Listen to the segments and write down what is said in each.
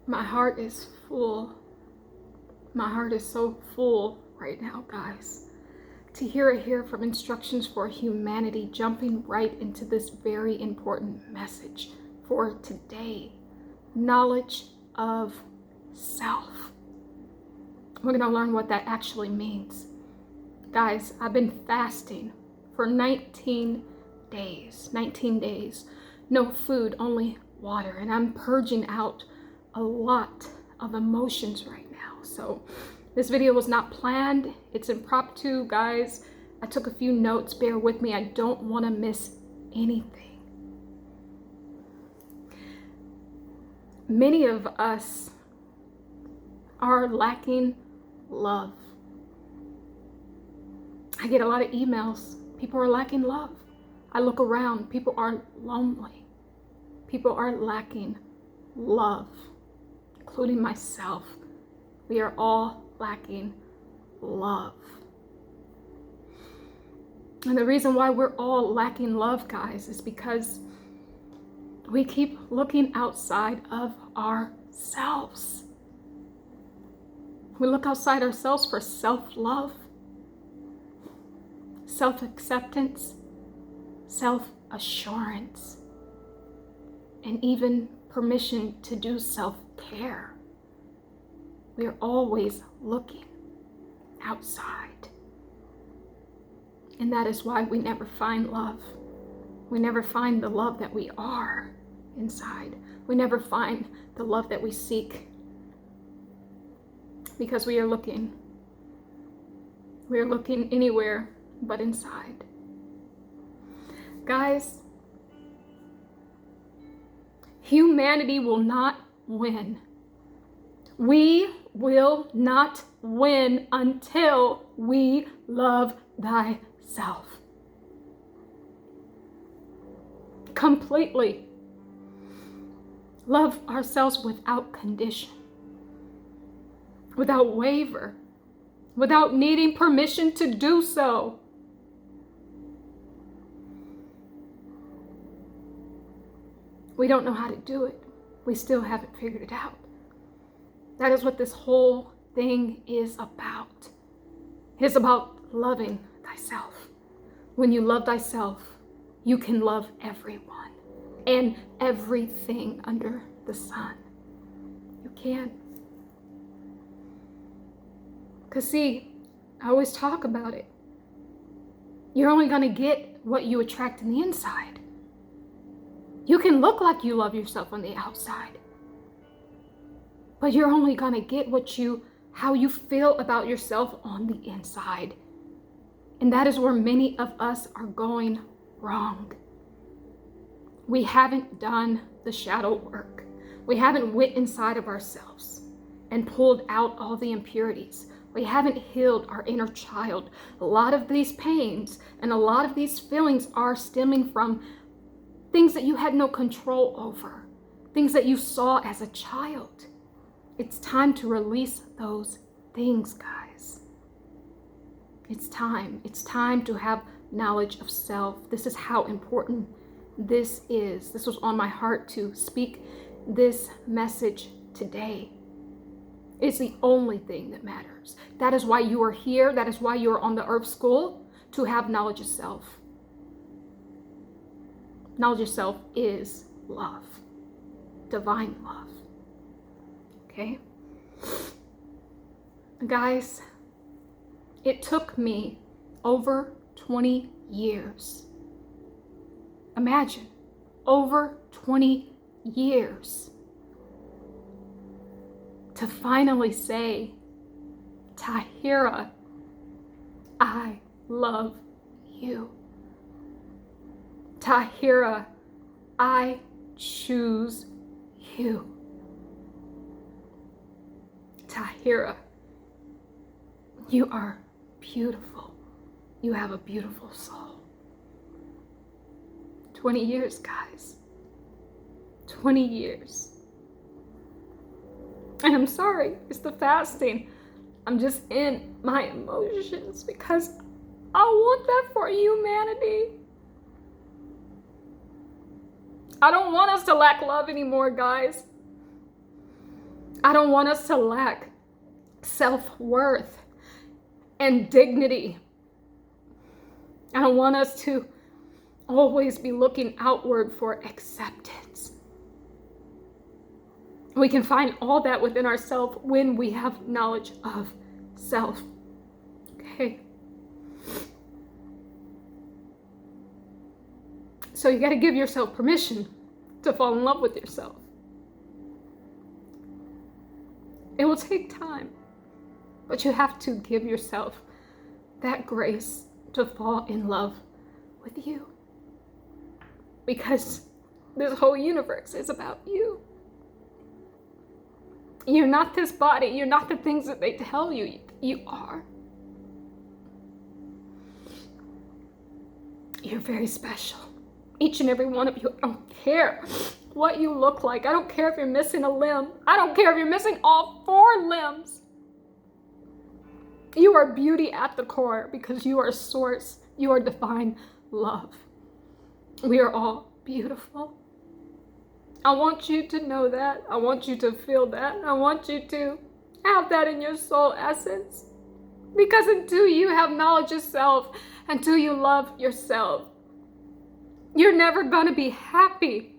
My heart is full. My heart is so full right now, guys. Tahirah here from Instructions for Humanity, jumping right into this very important message for today. Knowledge of self. We're going to learn what that actually means. Guys, I've been fasting for 19 days. 19 days. No food, only water. And I'm purging out a lot of emotions right now. So this video was not planned. It's impromptu, guys. I took a few notes. Bear with me. I don't want to miss anything. Many of us are lacking love. I get a lot of emails. People are lacking love. I look around. People are lonely. People are lacking love, including myself. We are all lacking love. And the reason why we're all lacking love, guys, is because we keep looking outside of ourselves. We look outside ourselves for self-love, self-acceptance, self-assurance, and even permission to do self-care. We are always looking outside. And that is why we never find love. We never find the love that we are inside. We never find the love that we seek. Because we are looking anywhere but inside. Guys, humanity will not win. We will not win until we love thyself. Completely. Love ourselves without condition, without waver, without needing permission to do so. We don't know how to do it. We still haven't figured it out. That is what this whole thing is about. It's about loving thyself. When you love thyself, you can love everyone and everything under the sun. You can. Because see, I always talk about it. You're only going to get what you attract in the inside. You can look like you love yourself on the outside, but you're only going to get how you feel about yourself on the inside. And that is where many of us are going wrong. We haven't done the shadow work. We haven't went inside of ourselves and pulled out all the impurities. We haven't healed our inner child. A lot of these pains and a lot of these feelings are stemming from things that you had no control over, things that you saw as a child. It's time to release those things, guys. It's time. It's time to have knowledge of self. This is how important this is. This was on my heart to speak this message today. It's the only thing that matters. That is why you are here. That is why you are on the Earth School, to have knowledge of self. Knowledge of self is love, divine love. Okay? Guys, it took me over 20 years. Imagine, over 20 years to finally say, Tahirah, I love you. Tahirah, I choose you. Tahirah, you are beautiful. You have a beautiful soul. 20 years, guys. 20 years. And I'm sorry, it's the fasting. I'm just in my emotions because I want that for humanity. I don't want us to lack love anymore, guys. I don't want us to lack self-worth and dignity. I don't want us to always be looking outward for acceptance. We can find all that within ourselves when we have knowledge of self. Okay. So you got to give yourself permission to fall in love with yourself. It will take time, but you have to give yourself that grace to fall in love with you. Because this whole universe is about you. You're not this body. You're not the things that they tell you you are. You're very special. Each and every one of you. I don't care what you look like. I don't care if you're missing a limb. I don't care if you're missing all 4 limbs. You are beauty at the core because you are source. You are divine love. We are all beautiful. I want you to know that. I want you to feel that. I want you to have that in your soul essence. Because until you have knowledge of self, until you love yourself, you're never going to be happy.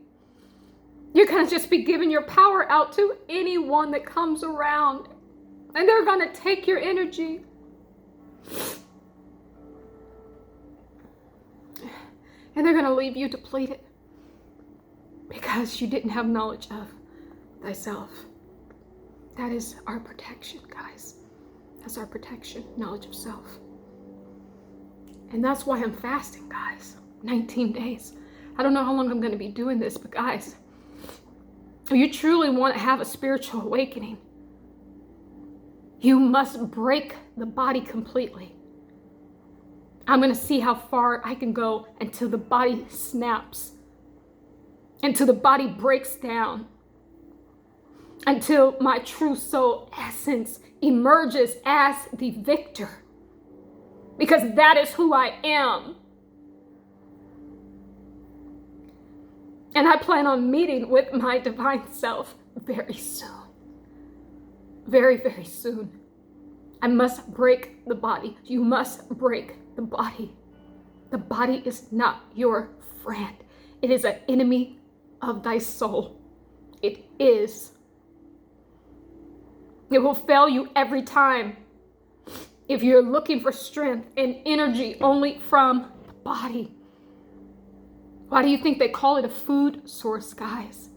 You're going to just be giving your power out to anyone that comes around. And they're going to take your energy. And they're going to leave you depleted. Because you didn't have knowledge of thyself. That is our protection, guys. That's our protection, knowledge of self. And that's why I'm fasting, guys. 19 days. I don't know how long I'm going to be doing this, but guys, if you truly want to have a spiritual awakening, you must break the body completely. I'm going to see how far I can go until the body snaps. Until the body breaks down. Until my true soul essence emerges as the victor. Because that is who I am. And I plan on meeting with my divine self very soon. Very, very soon. I must break the body. You must break the body. The body is not your friend. It is an enemy of thy soul. It is. It will fail you every time if you're looking for strength and energy only from the body. Why do you think they call it a food source, guys?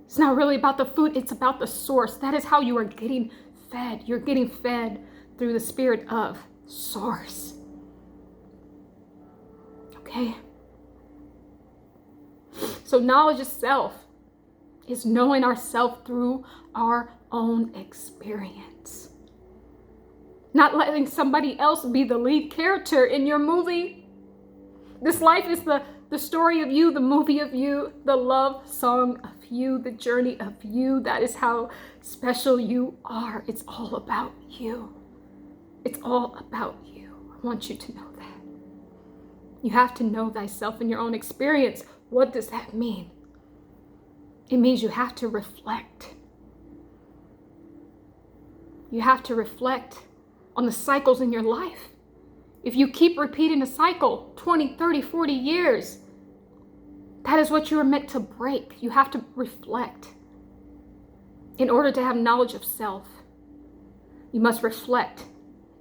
It's not really about the food, it's about the source. That is how you are getting fed. You're getting fed through the spirit of source. Okay? So knowledge of self is knowing ourselves through our own experience. Not letting somebody else be the lead character in your movie. This life is the story of you, the movie of you, the love song of you, the journey of you. That is how special you are. It's all about you. It's all about you. I want you to know that. You have to know thyself in your own experience. What does that mean? It means you have to reflect. You have to reflect on the cycles in your life. If you keep repeating a cycle 20, 30, 40 years, that is what you are meant to break. You have to reflect. In order to have knowledge of self, you must reflect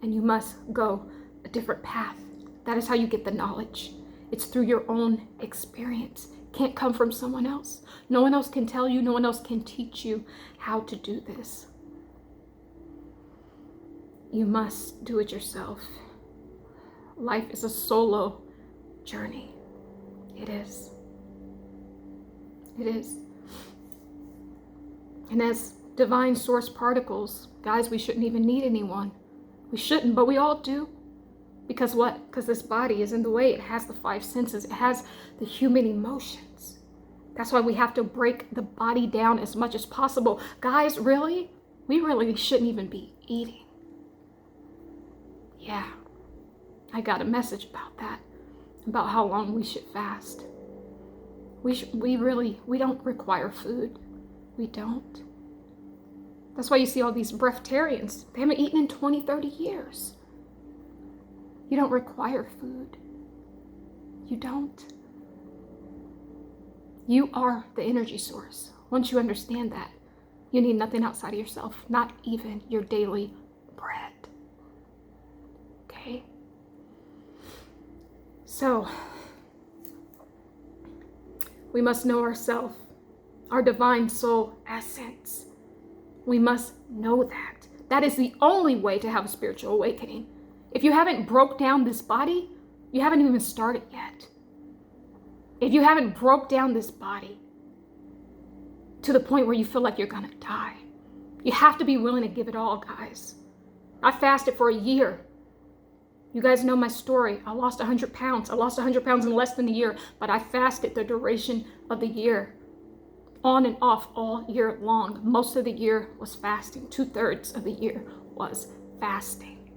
and you must go a different path. That is how you get the knowledge. It's through your own experience. Can't come from someone else. No one else can tell you. No one else can teach you how to do this. You must do it yourself. Life is a solo journey. It is. It is. And as divine source particles, guys, we shouldn't even need anyone. We shouldn't, but we all do. Because what? Because this body is in the way. It has the 5 senses. It has the human emotions. That's why we have to break the body down as much as possible. Guys, really? We really shouldn't even be eating. Yeah. I got a message about that. About how long we should fast. We don't require food. We don't. That's why you see all these breatharians. They haven't eaten in 20, 30 years. You don't require food. You don't. You are the energy source. Once you understand that, you need nothing outside of yourself, not even your daily bread. Okay? So, we must know ourselves, our divine soul essence. We must know that. That is the only way to have a spiritual awakening. If you haven't broke down this body, you haven't even started yet. If you haven't broke down this body to the point where you feel like you're gonna die, you have to be willing to give it all, guys. I fasted for a year. You guys know my story. I lost 100 pounds. I lost 100 pounds in less than a year, but I fasted the duration of the year, on and off all year long. Most of the year was fasting. 2/3 of the year was fasting.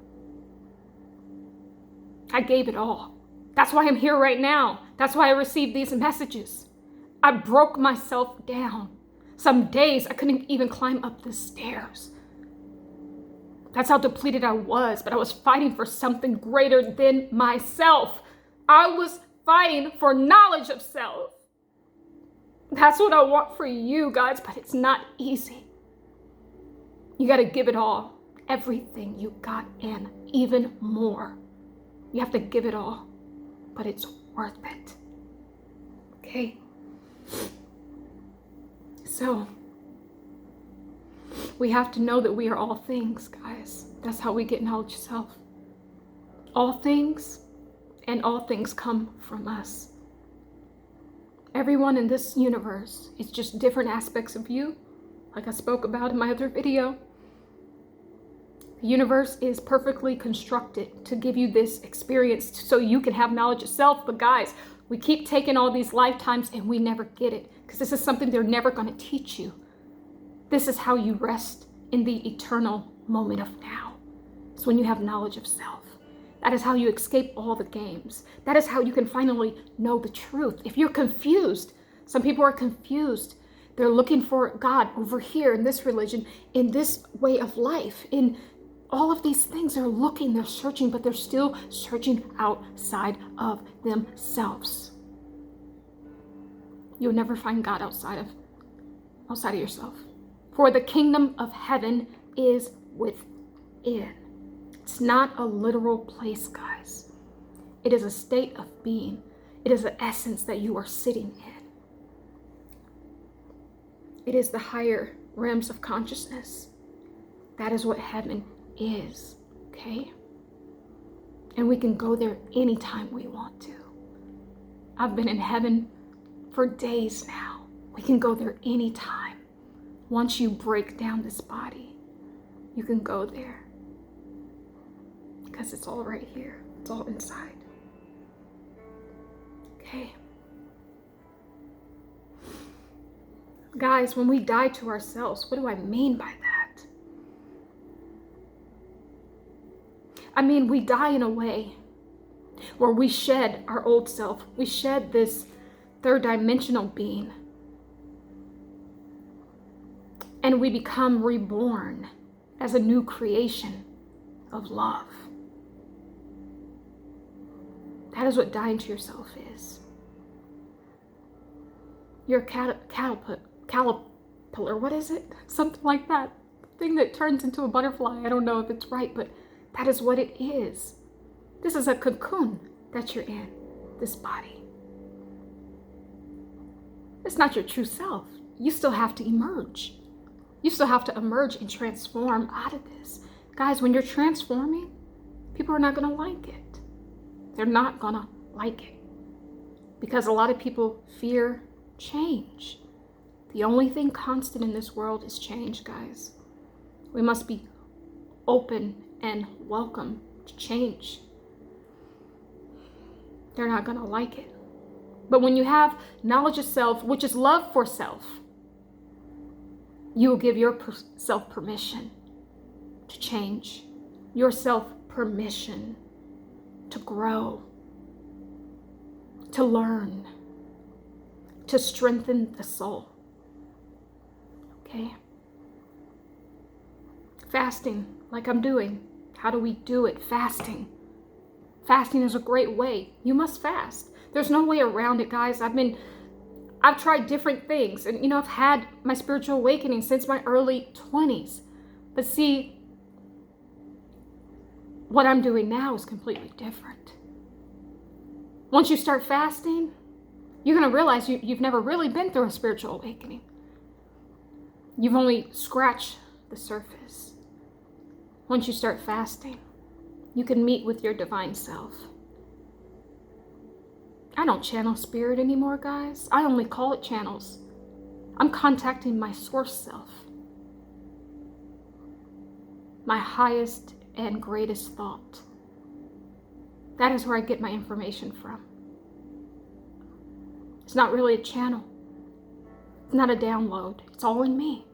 I gave it all. That's why I'm here right now. That's why I received these messages. I broke myself down. Some days I couldn't even climb up the stairs. That's how depleted I was, but I was fighting for something greater than myself. I was fighting for knowledge of self. That's what I want for you guys, but it's not easy. You got to give it all, everything you got, and even more. You have to give it all, but it's worth it. Okay? So, we have to know that we are all things, guys. That's how we get knowledge of self. All things, and all things come from us. Everyone in this universe is just different aspects of you, like I spoke about in my other video. The universe is perfectly constructed to give you this experience so you can have knowledge of self. But guys, we keep taking all these lifetimes and we never get it, because this is something they're never going to teach you. This is how you rest in the eternal moment of now. It's when you have knowledge of self. That is how you escape all the games. That is how you can finally know the truth. If you're confused, some people are confused. They're looking for God over here in this religion, in this way of life, in all of these things. They're looking, they're searching, but they're still searching outside of themselves. You'll never find God outside of yourself. For the kingdom of heaven is within. It's not a literal place, guys. It is a state of being. It is an essence that you are sitting in. It is the higher realms of consciousness. That is what heaven is, okay? And we can go there anytime we want to. I've been in heaven for days now. We can go there anytime. Once you break down this body, you can go there. Because it's all right here. It's all inside. Okay. Guys, when we die to ourselves, what do I mean by that? I mean, we die in a way where we shed our old self. We shed this third dimensional being. And we become reborn as a new creation of love. That is what dying to yourself is. You're a caterpillar, what is it? Something like that. Thing that turns into a butterfly. I don't know if it's right, but that is what it is. This is a cocoon that you're in, this body. It's not your true self. You still have to emerge. You still have to emerge and transform out of this. Guys, when you're transforming, people are not going to like it. They're not going to like it. Because a lot of people fear change. The only thing constant in this world is change, guys. We must be open and welcome to change. They're not going to like it. But when you have knowledge of self, which is love for self, you will give yourself permission to change, yourself permission to grow, to learn, to strengthen the soul. Okay? Fasting, like I'm doing. How do we do it? Fasting. Fasting is a great way. You must fast. There's no way around it, guys. I've tried different things, and I've had my spiritual awakening since my early 20s. But see, what I'm doing now is completely different. Once you start fasting, you're going to realize you've never really been through a spiritual awakening. You've only scratched the surface. Once you start fasting, you can meet with your divine self. I don't channel spirit anymore, guys. I only call it channels. I'm contacting my source self. My highest and greatest thought. That is where I get my information from. It's not really a channel. It's not a download. It's all in me.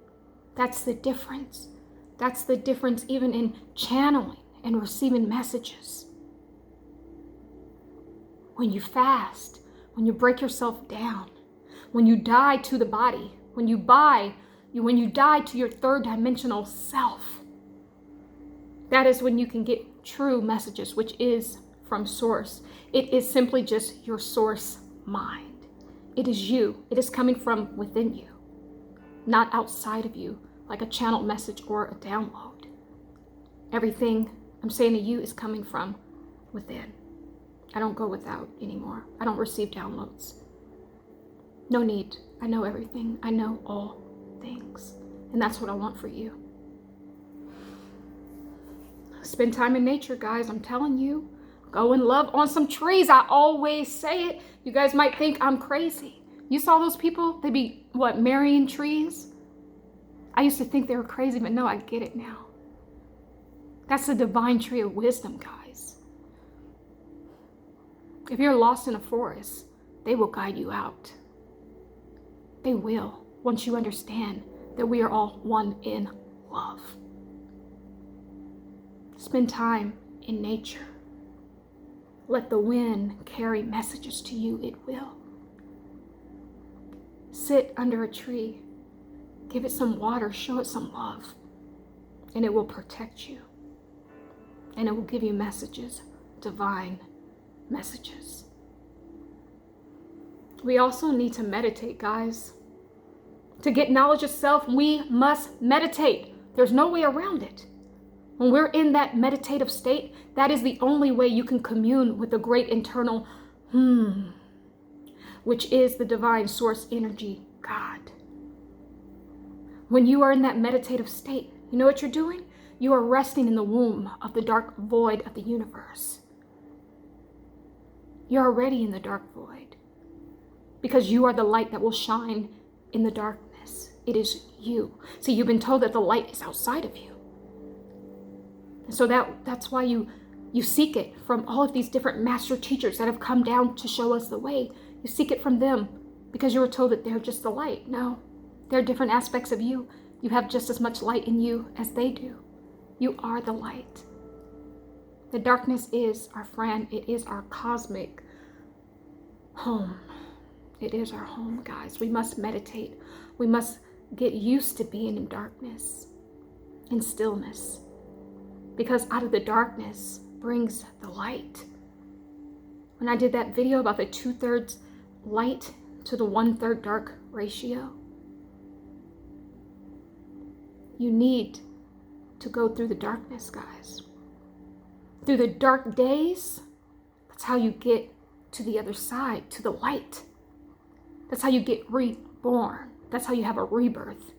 That's the difference. That's the difference even in channeling and receiving messages. When you fast, when you break yourself down, when you die to the body, when you die to your third dimensional self, that is when you can get true messages, which is from source. It is simply just your source mind. It is you. It is coming from within you, not outside of you, like a channeled message or a download. Everything I'm saying to you is coming from within. I don't go without anymore. I don't receive downloads. No need. I know everything. I know all things. And that's what I want for you. Spend time in nature, guys. I'm telling you. Go and love on some trees. I always say it. You guys might think I'm crazy. You saw those people? They be, marrying trees? I used to think they were crazy, but no, I get it now. That's the divine tree of wisdom, guys. If you're lost in a forest, they will guide you out. They will, once you understand that we are all one in love. Spend time in nature. Let the wind carry messages to you. It will. Sit under a tree. Give it some water. Show it some love. And it will protect you. And it will give you messages, divine messages. We also need to meditate, guys. To get knowledge of self, we must meditate. There's no way around it. When we're in that meditative state, that is the only way you can commune with the great internal which is the divine source energy, God. When you are in that meditative state, you know what you're doing? You are resting in the womb of the dark void of the universe. You're already in the dark void because you are the light that will shine in the darkness. It is you. See, you've been told that the light is outside of you. And so that's why you seek it from all of these different master teachers that have come down to show us the way. You seek it from them because you were told that they're just the light. No, there are different aspects of you. You have just as much light in you as they do. You are the light. The darkness is our friend. It is our cosmic home. It is our home, guys. We must meditate. We must get used to being in darkness, in stillness. Because out of the darkness brings the light. When I did that video about the 2/3 light to the 1/3 dark ratio, you need to go through the darkness, guys. Through the dark days, that's how you get to the other side, to the light. That's how you get reborn. That's how you have a rebirth.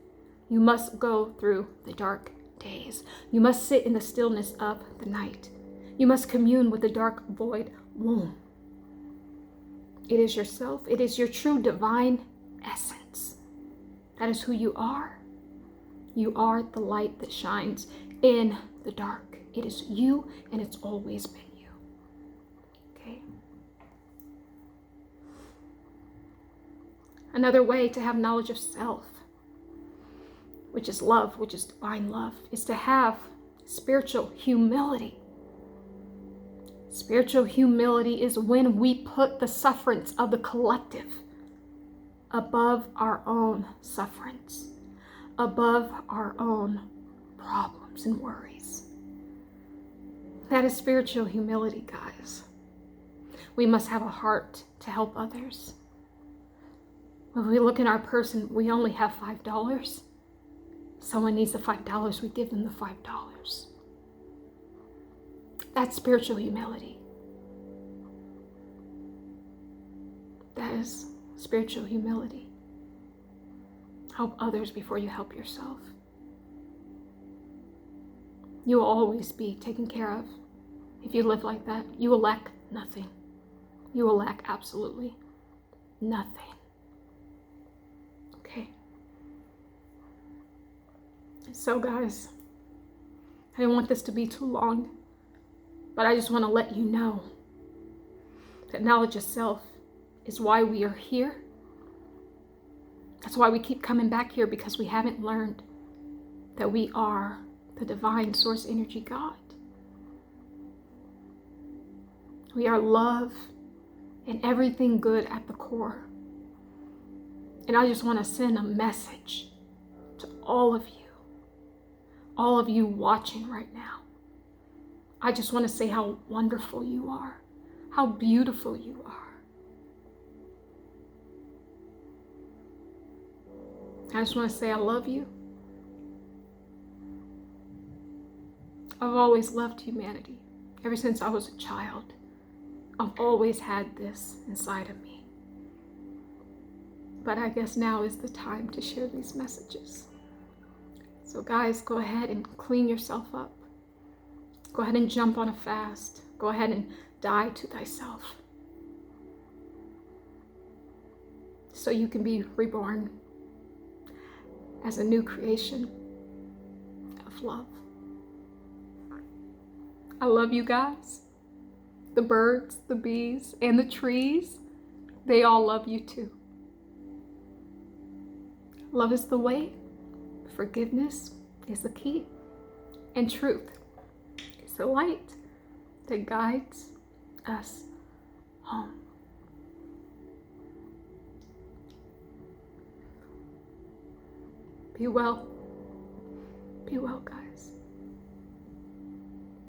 You must go through the dark days. You must sit in the stillness of the night. You must commune with the dark void womb. It is yourself. It is your true divine essence. That is who you are. You are the light that shines in the dark. It is you, and it's always been you. Okay? Another way to have knowledge of self, which is love, which is divine love, is to have spiritual humility. Spiritual humility is when we put the sufferance of the collective above our own sufferance, above our own problems. cares and worries. That is spiritual humility, guys. We must have a heart to help others. When we look in our purse and we only have $5, someone needs the $5, we give them the $5. That's spiritual humility. That is spiritual humility. Help others before you help yourself. You will always be taken care of. If you live like that, you will lack nothing. You will lack absolutely nothing. Okay. So guys, I didn't want this to be too long, but I just want to let you know that knowledge of self is why we are here. That's why we keep coming back here, because we haven't learned that we are the divine source energy God. We are love and everything good at the core. And I just want to send a message to all of you watching right now. I just want to say how wonderful you are, how beautiful you are. I just want to say I love you. I've always loved humanity. Ever since I was a child, I've always had this inside of me. But I guess now is the time to share these messages. So guys, go ahead and clean yourself up. Go ahead and jump on a fast. Go ahead and die to thyself, so you can be reborn as a new creation of love. I love you guys. The birds, the bees, and the trees, they all love you too. Love is the way, forgiveness is the key, and truth is the light that guides us home. Be well.